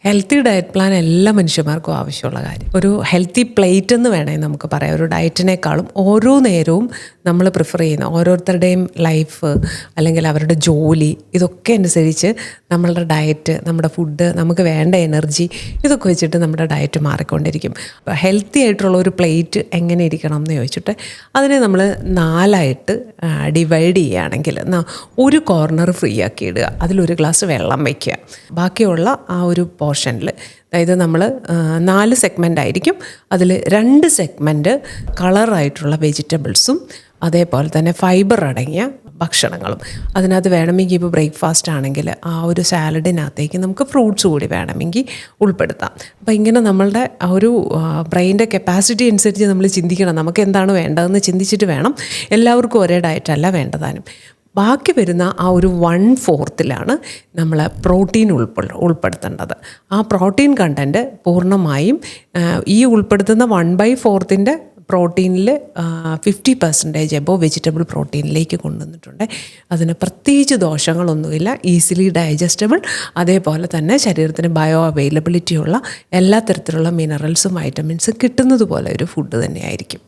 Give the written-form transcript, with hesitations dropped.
Healthy diet plan എല്ലാ മനുഷ്യന്മാർക്കും ആവശ്യമുള്ള കാര്യം. ഒരു ഹെൽത്തി പ്ലേറ്റ് എന്ന് വേണമെങ്കിൽ നമുക്ക് പറയാം. ഒരു ഡയറ്റിനേക്കാളും ഓരോ നേരവും നമ്മൾ പ്രിഫർ ചെയ്യുന്ന ഓരോരുത്തരുടെയും ലൈഫ് അല്ലെങ്കിൽ അവരുടെ ജോലി ഇതൊക്കെ അനുസരിച്ച് നമ്മളുടെ ഡയറ്റ്, നമ്മുടെ ഫുഡ്, നമുക്ക് വേണ്ട എനർജി ഇതൊക്കെ വെച്ചിട്ട് നമ്മുടെ ഡയറ്റ് മാറിക്കൊണ്ടിരിക്കും. ഹെൽത്തി ആയിട്ടുള്ള ഒരു പ്ലേറ്റ് എങ്ങനെ ഇരിക്കണം എന്ന് ചോദിച്ചിട്ട് അതിനെ നമ്മൾ 4ആയിട്ട് ഡിവൈഡ് ചെയ്യുകയാണെങ്കിൽ ഒരു കോർണർ ഫ്രീ ആക്കി ഇടുക, അതിലൊരു ഗ്ലാസ് വെള്ളം വയ്ക്കുക. ബാക്കിയുള്ള ആ ഒരു പോർഷനിൽ, അതായത് നമ്മൾ 4 സെഗ്മെൻ്റ് ആയിരിക്കും, അതിൽ 2 സെഗ്മെൻറ്റ് കളറായിട്ടുള്ള വെജിറ്റബിൾസും അതേപോലെ തന്നെ ഫൈബർ അടങ്ങിയ ഭക്ഷണങ്ങളും. അതിനകത്ത് വേണമെങ്കിൽ ഇപ്പോൾ ബ്രേക്ക്ഫാസ്റ്റ് ആണെങ്കിൽ ആ ഒരു സാലഡിനകത്തേക്ക് നമുക്ക് ഫ്രൂട്ട്സ് കൂടി വേണമെങ്കിൽ ഉൾപ്പെടുത്താം. അപ്പോൾ ഇങ്ങനെ നമ്മളുടെ ആ ഒരു ബ്രെയിൻ്റെ കപ്പാസിറ്റി അനുസരിച്ച് നമ്മൾ ചിന്തിക്കണം, നമുക്ക് എന്താണ് വേണ്ടതെന്ന് ചിന്തിച്ചിട്ട് വേണം. എല്ലാവർക്കും ഒരേ ഡയറ്റല്ല വേണ്ടതാനും. ബാക്കി വരുന്ന ആ ഒരു 1/4 നമ്മൾ പ്രോട്ടീൻ ഉൾപ്പെടുത്തേണ്ടത്. ആ പ്രോട്ടീൻ കണ്ടൻറ്റ് പൂർണ്ണമായും ഈ ഉൾപ്പെടുത്തുന്ന 1/4 പ്രോട്ടീനിൽ 50% എബോവ് വെജിറ്റബിൾ പ്രോട്ടീനിലേക്ക് കൊണ്ടുവന്നിട്ടുണ്ട്. അതിന് പ്രത്യേകിച്ച് ദോഷങ്ങളൊന്നുമില്ല, ഈസിലി ഡൈജസ്റ്റബിൾ, അതേപോലെ തന്നെ ശരീരത്തിന് ബയോ അവൈലബിലിറ്റി ഉള്ള എല്ലാ തരത്തിലുള്ള മിനറൽസും വൈറ്റമിൻസും കിട്ടുന്നത് പോലെ ഒരു ഫുഡ് തന്നെയായിരിക്കും.